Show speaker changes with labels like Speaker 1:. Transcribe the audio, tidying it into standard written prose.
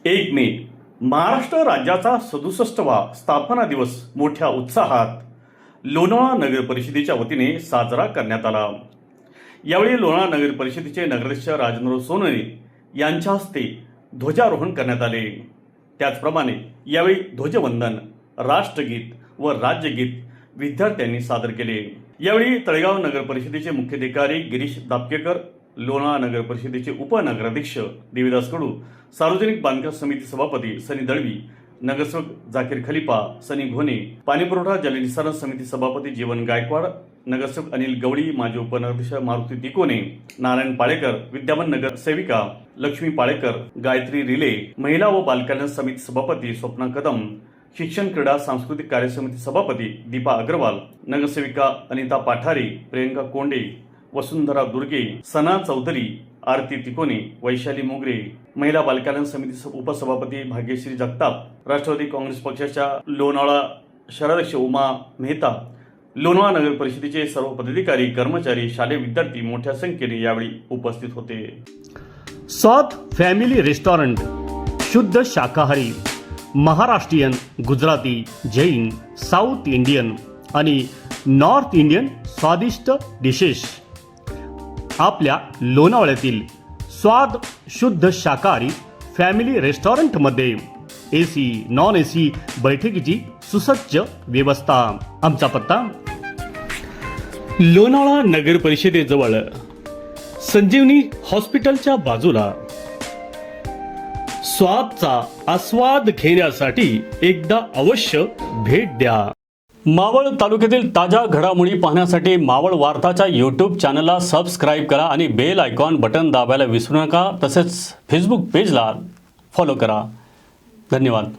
Speaker 1: 1 मे महाराष्ट्र राज्याचा 67वा स्थापना दिवस मोठ्या उत्साहात लोणावळा नगर परिषदेच्या वतीने साजरा करण्यात आला। यावेळी लोणावळा नगर परिषदेचे नगराध्यक्ष राजेंद्र सोनवणे यांच्या हस्ते ध्वजारोहण करण्यात आले। त्याचप्रमाणे यावेळी ध्वजवंदन, राष्ट्रगीत व राज्यगीत विद्यार्थ्यांनी सादर केले। यावेळी तळेगाव नगर परिषदेचे मुख्याधिकारी गिरीश दापकेकर, लोणावळा नगर परिषदेचे उपनगराध्यक्ष देवीदास कडू, सार्वजनिक बांधकाम समिती सभापती सनी दळवी, नगरसेवक जाकीर खलिफा, सनी घोणे, पाणीपुरवठा जलनिसारण समिती सभापती जीवन गायकवाड, नगरसेवक अनिल गवळी, माजी उपनगराध्यक्ष मारुती तिकोने, नारायण पाळेकर, विद्यमान नगर सेविका लक्ष्मी पाळेकर, गायत्री रिले, महिला व बालकल्याण समिती सभापती स्वप्ना कदम, शिक्षण क्रीडा सांस्कृतिक कार्य समिती सभापती दीपा अग्रवाल, नगरसेविका अनिता पाठारे, प्रियंका कोंडे, वसुंधरा दुर्गे, सना चौधरी, आरती तिकोने, वैशाली मोगरे, महिला बालकल्याण समिती उपसभापती भाग्यश्री जगताप, राष्ट्रवादी काँग्रेस पक्षाच्या लोणावळा शहराध्यक्ष उमा मेहता, लोणावळा नगर परिषदेचे सर्व पदाधिकारी, कर्मचारी, शालेय विद्यार्थी मोठ्या संख्येने यावेळी उपस्थित होते।
Speaker 2: स्वाद फॅमिली रेस्टॉरंट, शुद्ध शाकाहारी, महाराष्ट्रीयन, गुजराती, जैन, साऊथ इंडियन आणि नॉर्थ इंडियन स्वादिष्ट डिशेस आपल्या लोणावळ्यातील स्वाद शुद्ध शाकाहारी फॅमिली रेस्टॉरंटमध्ये AC, नॉन AC बैठकीची सुसज्ज व्यवस्था। आमचा पत्ता लोणावळा नगर परिषदेजवळ संजीवनी हॉस्पिटलच्या बाजूला। स्वादचा आस्वाद घेण्यासाठी एकदा अवश्य भेट द्या। मावळ तालुक्यातील ताज्या घडामोडी पाहण्यासाठी मावळ वार्ताच्या यूट्यूब चॅनलला सबस्क्राईब करा आणि बेल आयकॉन बटन दाबायला विसरू नका। तसेच फेसबुक पेजला फॉलो करा। धन्यवाद।